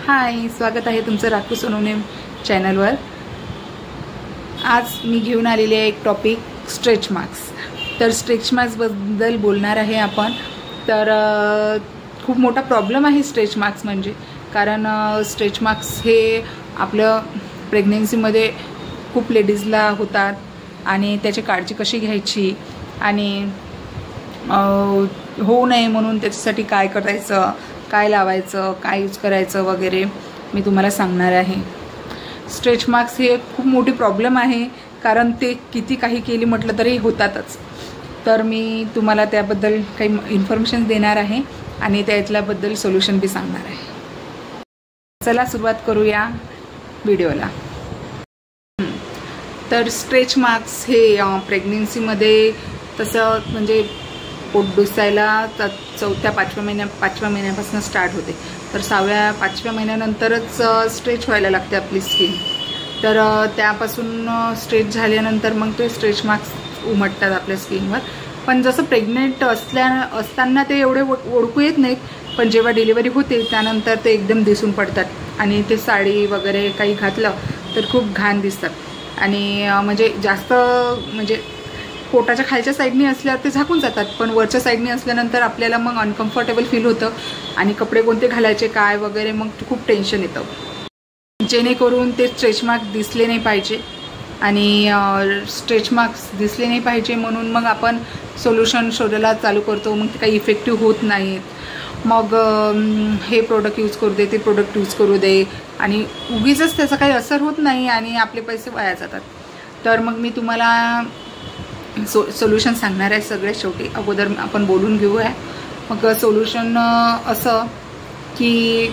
हाय, स्वागत आहे तुमचं राखू सोनवणे चॅनलवर। आज मी घेऊन आलेले आहे एक टॉपिक स्ट्रेच मार्क्स। तर स्ट्रेच मार्क्स बद्दल बोलणार आहे आपण। तर खूप मोठा प्रॉब्लेम आहे स्ट्रेच मार्क्स म्हणजे, कारण स्ट्रेच मार्क्स हे आपलं प्रेग्नन्सीमध्ये खूप लेडीजला होतात आणि त्याची काळजी कशी घ्यायची आणि होऊ नये म्हणून त्याच्यासाठी काय करायचं, काय लावायचं, काय यूज करायचं वगैरे मी तुम्हाला सांगणार आहे। स्ट्रेच मार्क्स हे खूप मोठी प्रॉब्लेम आहे, कारण ते किती काही केली म्हटलं तरी होतातच। तर मी तुम्हाला त्याबद्दल काही इन्फॉर्मेशन देणार आहे आणि त्याच्याबद्दल सोल्युशन भी सांगणार आहे। चला सुरुवात करूया व्हिडिओला। तर स्ट्रेच मार्क्स हे प्रेग्नन्सीमध्ये तसं म्हणजे पोट दुखायला चौथ्या पाचव्या महिन्यापासून स्टार्ट होते। तर 6व्या-5व्या महिन्यानंतरच स्ट्रेच व्हायला लागते आपली स्किन। तर त्यापासून स्ट्रेच झाल्यानंतर मग ते स्ट्रेच मार्क्स उमटतात आपल्या स्किनवर। पण जसं प्रेग्नेंट असताना ते एवढे ओळखू येत नाहीत, पण जेव्हा डिलिव्हरी होते त्यानंतर ते एकदम दिसून पडतात आणि ते साडी वगैरे काही घातलं तर खूप घाण दिसतात आणि म्हणजे जास्त म्हणजे पोटाच्या खालच्या साईडनी असल्यावर ते झाकून जातात, पण वरच्या साईडनी असल्यानंतर आपल्याला मग अनकम्फर्टेबल फील होतं आणि कपडे कोणते घालायचे काय वगैरे मग खूप टेन्शन येतं। जेणेकरून ते स्ट्रेच मार्क्स दिसले नाही पाहिजे आणि स्ट्रेच मार्क्स दिसले नाही पाहिजे म्हणून मग आपण सोल्युशन शोधायला चालू करतो। मग ते काही इफेक्टिव्ह होत नाहीत, मग हे प्रोडक्ट यूज करू दे, ते प्रोडक्ट यूज करू दे आणि उगीचच त्याचा काही असर होत नाही आणि आपले पैसे वाया जातात। तर मग मी तुम्हाला सोल्युशन सांगणार आहे सगळे। शेवटी अगोदर आपण बोलून घेऊया। मग सोल्युशन असं की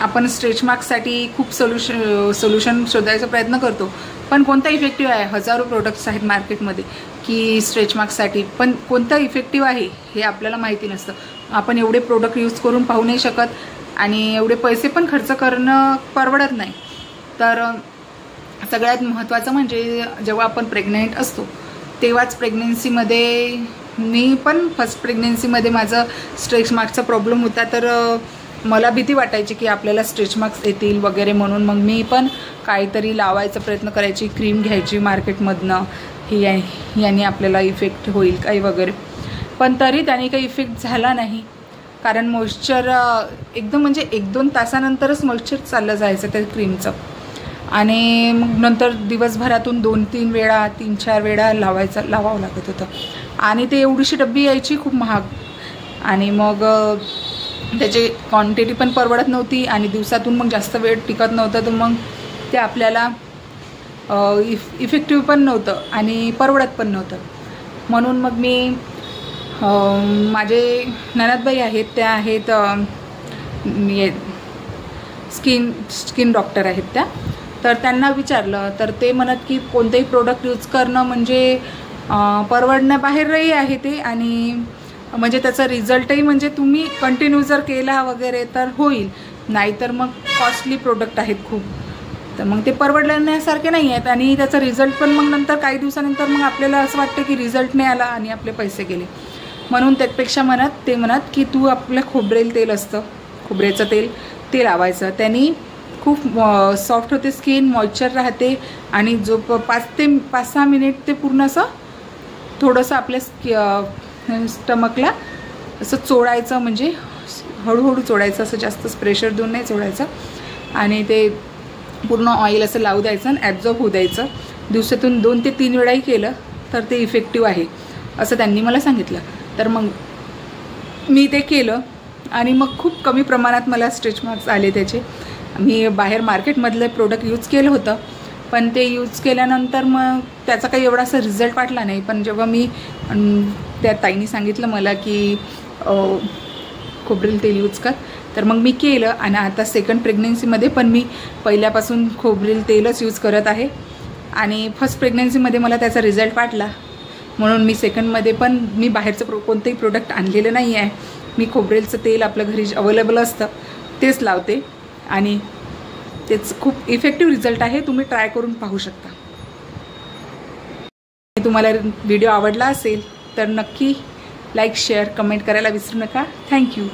आपण स्ट्रेच मार्क्ससाठी खूप सोल्युशन शोधायचा प्रयत्न करतो, पण कोणता इफेक्टिव्ह आहे? हजारो प्रोडक्ट्स आहेत मार्केटमध्ये की स्ट्रेच मार्क्ससाठी, पण कोणता इफेक्टिव्ह आहे हे आपल्याला माहिती नसतं। आपण एवढे प्रोडक्ट यूज करून पाहू नाही शकत आणि एवढे पैसे पण खर्च करणं परवडत नाही। तर सगळ्यात महत्त्वाचं म्हणजे जेव्हा आपण प्रेग्नेंट असतो तेव्हाच प्रेग्नेन्सीमध्ये मी पण फर्स्ट प्रेग्नेन्सीमध्ये माझं स्ट्रेच मार्क्सचा प्रॉब्लेम होता। तर मला भीती वाटायची की आपल्याला स्ट्रेच मार्क्स येतील वगैरे म्हणून मग मी पण काहीतरी लावायचा प्रयत्न करायची, क्रीम घ्यायची मार्केटमधनं ही याने आपल्याला इफेक्ट होईल काही वगैरे, पण तरी त्याने काही इफेक्ट झाला नाही। कारण मॉइश्चर एकदम म्हणजे 1-2 तासानंतरच मॉइश्चर चाललं जायचं त्या क्रीमचं आणि मग नंतर दिवसभरातून 2-3 वेळा 3-4 वेळा लावावं लागत होतं आणि ते एवढीशी डब्बी यायची खूप महाग आणि मग त्याची क्वांटिटी पण परवडत नव्हती आणि दिवसातून मग जास्त वेळ टिकत नव्हतं, तर मग ते आपल्याला इफेक्टिव्ह पण नव्हतं आणि परवडत पण नव्हतं। म्हणून मग मी माझे ननदबाई आहेत, त्या आहेत स्किन डॉक्टर आहेत त्या। तर त्यांना विचारलं तर ते म्हणत की कोणतेही प्रोडक्ट यूज करणं म्हणजे परवडण्याबाहेरही आहे ते आणि म्हणजे त्याचा रिझल्टही म्हणजे तुम्ही कंटिन्यू जर केला वगैरे तर होईल, नाहीतर मग कॉस्टली प्रोडक्ट आहेत खूप, तर मग ते परवडण्यासारखे नाही आहेत आणि त्याचा रिझल्ट पण मग नंतर काही दिवसानंतर मग आपल्याला असं वाटतं की रिझल्ट नाही आला आणि आपले पैसे गेले। म्हणून त्यापेक्षा ते म्हणत की तू आपलं खोबरेल तेल असतं, खोबऱ्याचं तेल ते लावायचं, त्यांनी खूप सॉफ्ट होते स्किन, मॉइश्चर राहते आणि जो 5 ते 6 मिनिट ते पूर्ण असं थोडंसं आपल्या स्टमकला असं चोळायचं, म्हणजे हळूहळू चोळायचं, असं जास्त प्रेशर देऊन नाही चोळायचं आणि ते पूर्ण ऑइल असं लावू द्यायचं आणि ॲब्झॉर्ब होऊ द्यायचं। दिवसातून 2 ते 3 वेळाही केलं तर ते इफेक्टिव्ह आहे असं त्यांनी मला सांगितलं। तर मग मी ते केलं आणि मग खूप कमी प्रमाणात मला स्ट्रेच मार्क्स आले त्याचे। मी बाहेर मार्केटमधले प्रोडक्ट यूज केलं होतं, पण ते यूज केल्यानंतर मग त्याचा काही एवढा असा रिझल्ट वाटला नाही। पण जेव्हा मी त्या ताईंनी सांगितलं मला की खोबरेल तेल यूज कर, तर मग मी केलं आणि आता सेकंड प्रेग्नेन्सीमध्ये पण मी पहिल्यापासून खोबरेल तेलच यूज करत आहे आणि फर्स्ट प्रेग्नेन्सीमध्ये मला त्याचा रिझल्ट वाटला म्हणून मी सेकंडमध्ये पण मी बाहेरचं कोणतंही प्रोडक्ट आणलेलं नाही आहे। मी खोबरेलचं तेल आपल्या घरी अवेलेबल असतं तेच लावते आणि तेच खूप इफेक्टिव्ह रिझल्ट आहे, तुम्ही ट्राय करून पाहू शकता। तुम्हाला व्हिडिओ आवडला असेल तर नक्की लाईक, शेअर, कमेंट करायला विसरू नका। थँक्यू।